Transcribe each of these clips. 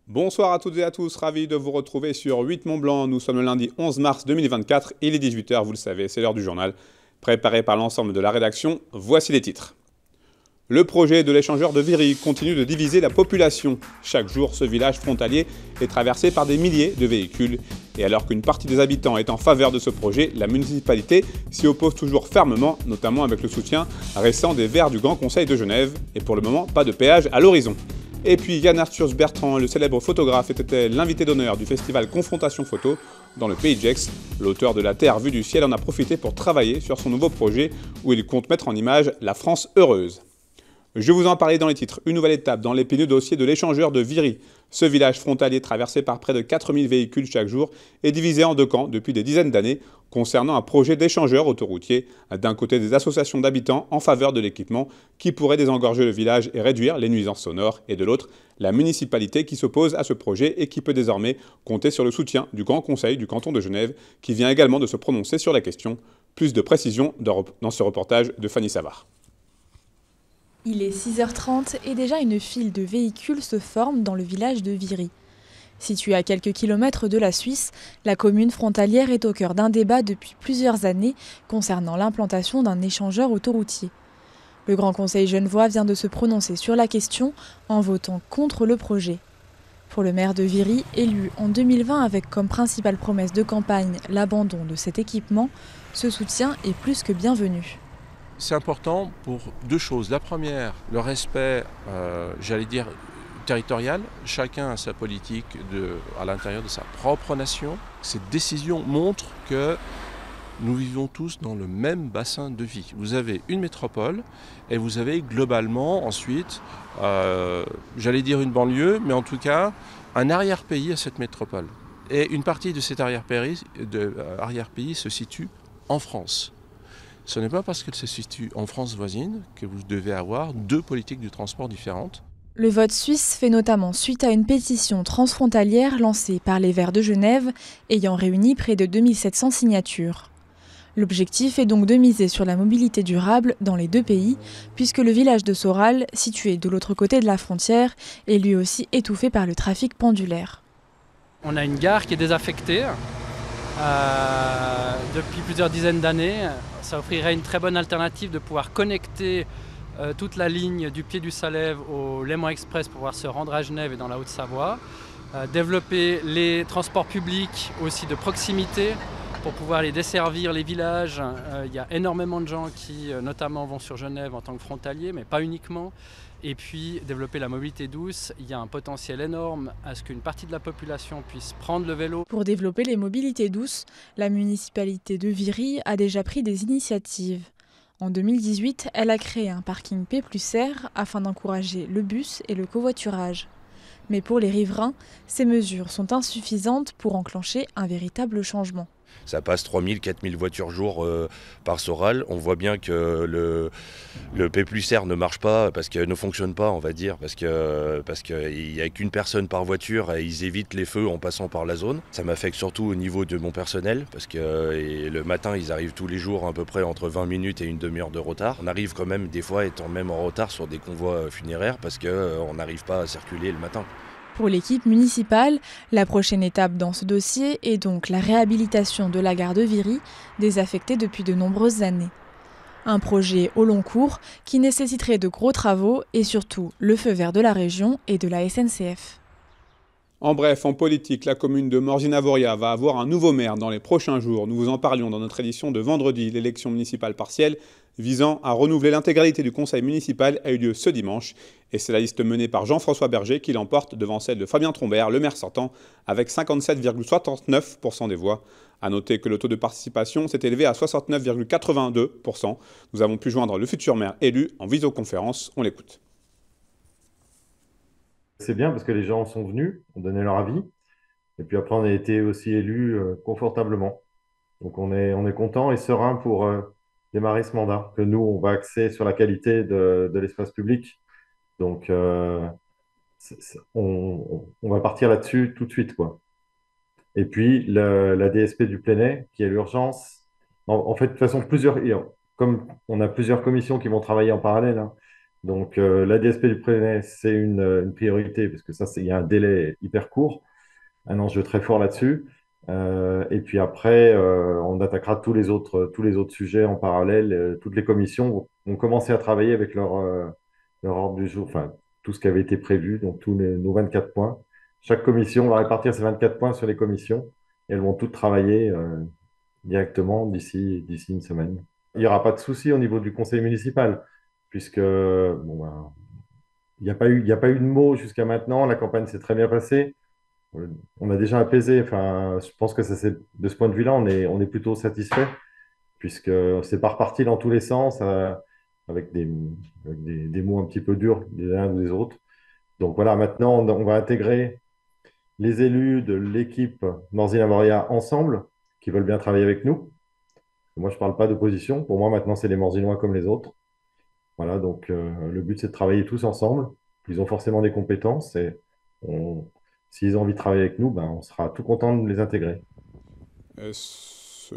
Bonsoir à toutes et à tous, ravi de vous retrouver sur 8 Mont Blanc. Nous sommes le lundi 11 mars 2024, il est 18 h, vous le savez, c'est l'heure du journal. Préparé par l'ensemble de la rédaction, voici les titres. Le projet de l'échangeur de Viry continue de diviser la population. Chaque jour, ce village frontalier est traversé par des milliers de véhicules. Et alors qu'une partie des habitants est en faveur de ce projet, la municipalité s'y oppose toujours fermement, notamment avec le soutien récent des Verts du Grand Conseil de Genève. Et pour le moment, pas de péage à l'horizon. Et puis Yann Arthus Bertrand, le célèbre photographe, était l'invité d'honneur du festival Confrontation Photo dans le Pays de Gex. L'auteur de La Terre vue du ciel en a profité pour travailler sur son nouveau projet où il compte mettre en image la France heureuse. Je vous en parlais dans les titres. Une nouvelle étape dans l'épineux dossier de l'échangeur de Viry. Ce village frontalier traversé par près de 4000 véhicules chaque jour est divisé en deux camps depuis des dizaines d'années concernant un projet d'échangeur autoroutier. D'un côté, des associations d'habitants en faveur de l'équipement qui pourrait désengorger le village et réduire les nuisances sonores. Et de l'autre, la municipalité qui s'oppose à ce projet et qui peut désormais compter sur le soutien du Grand Conseil du canton de Genève qui vient également de se prononcer sur la question. Plus de précisions dans ce reportage de Fanny Savard. Il est 6h30 et déjà une file de véhicules se forme dans le village de Viry. Situé à quelques kilomètres de la Suisse, la commune frontalière est au cœur d'un débat depuis plusieurs années concernant l'implantation d'un échangeur autoroutier. Le Grand Conseil genevois vient de se prononcer sur la question en votant contre le projet. Pour le maire de Viry, élu en 2020 avec comme principale promesse de campagne l'abandon de cet équipement, ce soutien est plus que bienvenu. C'est important pour deux choses. La première, le respect, territorial. Chacun a sa politique à l'intérieur de sa propre nation. Cette décision montre que nous vivons tous dans le même bassin de vie. Vous avez une métropole et vous avez globalement ensuite, une banlieue, mais en tout cas un arrière-pays à cette métropole. Et une partie de cet arrière-pays se situe en France. Ce n'est pas parce qu'elle se situe en France voisine que vous devez avoir deux politiques du transport différentes. Le vote suisse fait notamment suite à une pétition transfrontalière lancée par les Verts de Genève, ayant réuni près de 2700 signatures. L'objectif est donc de miser sur la mobilité durable dans les deux pays, puisque le village de Soral, situé de l'autre côté de la frontière, est lui aussi étouffé par le trafic pendulaire. On a une gare qui est désaffectée depuis plusieurs dizaines d'années. Ça offrirait une très bonne alternative de pouvoir connecter toute la ligne du Pied du Salève au Léman Express pour pouvoir se rendre à Genève et dans la Haute-Savoie. Développer les transports publics aussi de proximité pour pouvoir les desservir, les villages. Il y a énormément de gens qui notamment vont sur Genève en tant que frontaliers, mais pas uniquement. Et puis développer la mobilité douce, il y a un potentiel énorme à ce qu'une partie de la population puisse prendre le vélo. Pour développer les mobilités douces, la municipalité de Viry a déjà pris des initiatives. En 2018, elle a créé un parking P+R afin d'encourager le bus et le covoiturage. Mais pour les riverains, ces mesures sont insuffisantes pour enclencher un véritable changement. Ça passe 3000, 4000 voitures jour par Soral. On voit bien que le P+R ne marche pas, parce que ne fonctionne pas, on va dire, parce qu'il n'y a qu'une personne par voiture et ils évitent les feux en passant par la zone. Ça m'affecte surtout au niveau de mon personnel, parce que le matin, ils arrivent tous les jours à peu près entre 20 minutes et une demi-heure de retard. On arrive quand même des fois étant même en retard sur des convois funéraires parce qu'on n'arrive pas à circuler le matin. Pour l'équipe municipale, la prochaine étape dans ce dossier est donc la réhabilitation de la gare de Viry, désaffectée depuis de nombreuses années. Un projet au long cours qui nécessiterait de gros travaux et surtout le feu vert de la région et de la SNCF. En bref, en politique, la commune de Morzine-Avoria va avoir un nouveau maire dans les prochains jours. Nous vous en parlions dans notre édition de vendredi. L'élection municipale partielle visant à renouveler l'intégralité du conseil municipal a eu lieu ce dimanche. Et c'est la liste menée par Jean-François Berger qui l'emporte devant celle de Fabien Trombert, le maire sortant, avec 57,69% des voix. A noter que le taux de participation s'est élevé à 69,82%. Nous avons pu joindre le futur maire élu en visioconférence. On l'écoute. C'est bien parce que les gens sont venus, ont donné leur avis. Et puis après, on a été aussi élus confortablement. Donc on est content et serein pour démarrer ce mandat. Que nous, on va axer sur la qualité de l'espace public. Donc on va partir là-dessus tout de suite, quoi. Et puis la DSP du Plenay, qui est l'urgence. En fait, de toute façon, comme on a plusieurs commissions qui vont travailler en parallèle, hein, Donc, la DSP du Prénet, c'est une priorité, parce que ça, il y a un délai hyper court, un enjeu très fort là-dessus. Et puis après, on attaquera tous les autres sujets en parallèle. Toutes les commissions vont commencer à travailler avec leur ordre du jour, enfin, tout ce qui avait été prévu, donc nos 24 points. Chaque commission va répartir ses 24 points sur les commissions, et elles vont toutes travailler directement d'ici une semaine. Il n'y aura pas de souci au niveau du conseil municipal, puisque bon, ben, il n'y a pas eu de mots jusqu'à maintenant. La campagne s'est très bien passée. On a déjà apaisé. Enfin, je pense que de ce point de vue-là, on est plutôt satisfait, puisque c'est pas reparti dans tous les sens, avec des mots un petit peu durs des uns ou des autres. Donc voilà, maintenant, on va intégrer les élus de l'équipe Morzine-Avoria ensemble, qui veulent bien travailler avec nous. Moi, je ne parle pas d'opposition. Pour moi, maintenant, c'est les Morzinois comme les autres. Voilà, donc le but, c'est de travailler tous ensemble. Ils ont forcément des compétences et s'ils ont envie de travailler avec nous, ben, on sera tout content de les intégrer.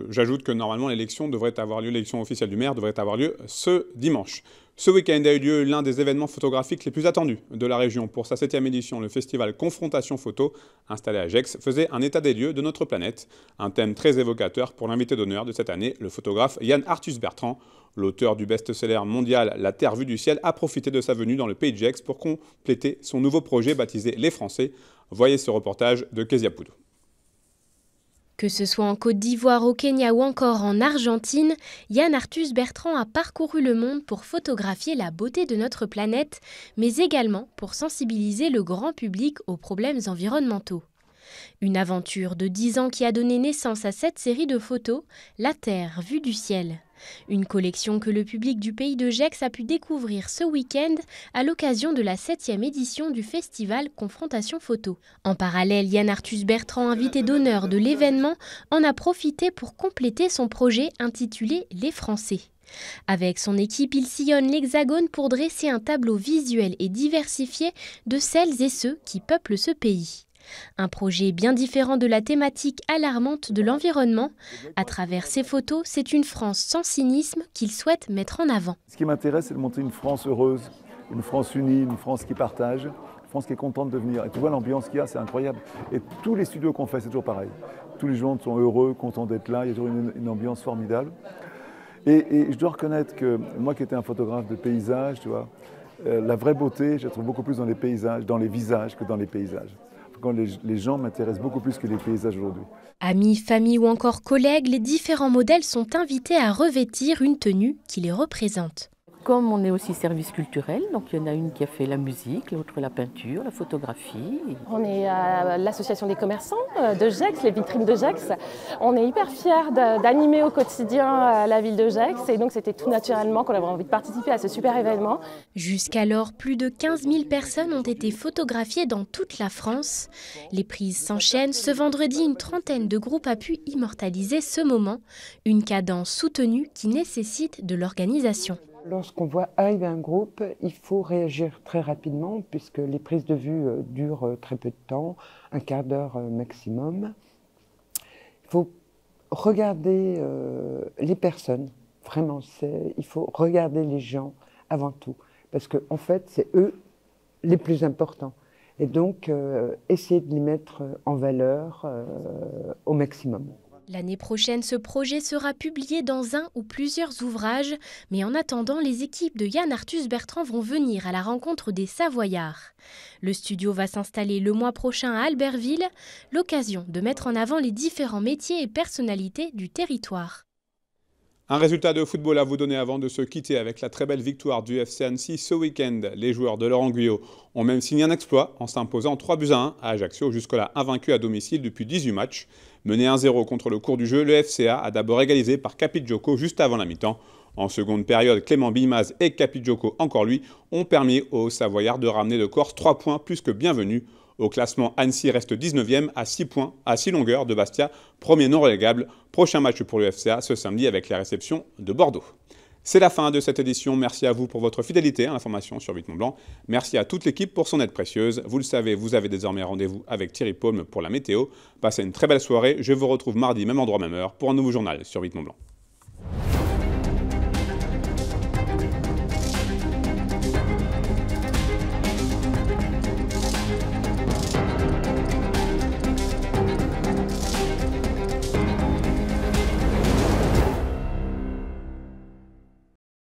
J'ajoute que normalement l'élection officielle du maire devrait avoir lieu ce dimanche. Ce week-end a eu lieu l'un des événements photographiques les plus attendus de la région. Pour sa 7e édition, le festival Confrontation Photo, installé à Gex, faisait un état des lieux de notre planète. Un thème très évocateur pour l'invité d'honneur de cette année, le photographe Yann Arthus-Bertrand. L'auteur du best-seller mondial La Terre vue du ciel a profité de sa venue dans le pays de Gex pour compléter son nouveau projet baptisé Les Français. Voyez ce reportage de Kezia Poudou. Que ce soit en Côte d'Ivoire, au Kenya ou encore en Argentine, Yann Arthus-Bertrand a parcouru le monde pour photographier la beauté de notre planète, mais également pour sensibiliser le grand public aux problèmes environnementaux. Une aventure de 10 ans qui a donné naissance à cette série de photos, La Terre vue du ciel. Une collection que le public du pays de Gex a pu découvrir ce week-end à l'occasion de la 7e édition du festival Confrontation Photo. En parallèle, Yann Arthus-Bertrand, invité d'honneur de l'événement, en a profité pour compléter son projet intitulé Les Français. Avec son équipe, il sillonne l'Hexagone pour dresser un tableau visuel et diversifié de celles et ceux qui peuplent ce pays. Un projet bien différent de la thématique alarmante de l'environnement. À travers ces photos, c'est une France sans cynisme qu'il souhaite mettre en avant. Ce qui m'intéresse, c'est de montrer une France heureuse, une France unie, une France qui partage, une France qui est contente de venir. Et tu vois l'ambiance qu'il y a, c'est incroyable. Et tous les studios qu'on fait, c'est toujours pareil. Tous les gens sont heureux, contents d'être là, il y a toujours une ambiance formidable. Et je dois reconnaître que moi qui étais un photographe de paysages, tu vois, la vraie beauté, je la trouve beaucoup plus dans les paysages, dans les visages que dans les paysages. Quand les gens m'intéressent beaucoup plus que les paysages aujourd'hui. Amis, famille ou encore collègues, les différents modèles sont invités à revêtir une tenue qui les représente. Comme on est aussi service culturel, donc il y en a une qui a fait la musique, l'autre la peinture, la photographie. On est à l'association des commerçants de Gex, les vitrines de Gex. On est hyper fiers d'animer au quotidien la ville de Gex et donc c'était tout naturellement qu'on avait envie de participer à ce super événement. Jusqu'alors, plus de 15 000 personnes ont été photographiées dans toute la France. Les prises s'enchaînent. Ce vendredi, une trentaine de groupes a pu immortaliser ce moment, une cadence soutenue qui nécessite de l'organisation. Lorsqu'on voit arriver un groupe, il faut réagir très rapidement puisque les prises de vue durent très peu de temps, un quart d'heure maximum. Il faut regarder les personnes, vraiment, il faut regarder les gens avant tout parce qu'en fait, c'est eux les plus importants. Et donc, essayer de les mettre en valeur au maximum. L'année prochaine, ce projet sera publié dans un ou plusieurs ouvrages, mais en attendant, les équipes de Yann Arthus-Bertrand vont venir à la rencontre des Savoyards. Le studio va s'installer le mois prochain à Albertville, l'occasion de mettre en avant les différents métiers et personnalités du territoire. Un résultat de football à vous donner avant de se quitter avec la très belle victoire du FC Annecy ce week-end. Les joueurs de Laurent Guyot ont même signé un exploit en s'imposant 3-1 à Ajaccio, jusque-là invaincu à domicile depuis 18 matchs. Mené 1-0 contre le cours du jeu, le FCA a d'abord égalisé par Capidjoko juste avant la mi-temps. En seconde période, Clément Bimaz et Capidjoko, encore lui, ont permis aux Savoyards de ramener de Corse 3 points plus que bienvenus. Au classement, Annecy reste 19e à 6 points, à 6 longueurs de Bastia, premier non relégable. Prochain match pour le FCA ce samedi avec la réception de Bordeaux. C'est la fin de cette édition. Merci à vous pour votre fidélité à l'information sur 8 Mont Blanc. Merci à toute l'équipe pour son aide précieuse. Vous le savez, vous avez désormais rendez-vous avec Thierry Paume pour la météo. Passez une très belle soirée. Je vous retrouve mardi, même endroit, même heure, pour un nouveau journal sur 8 Mont Blanc.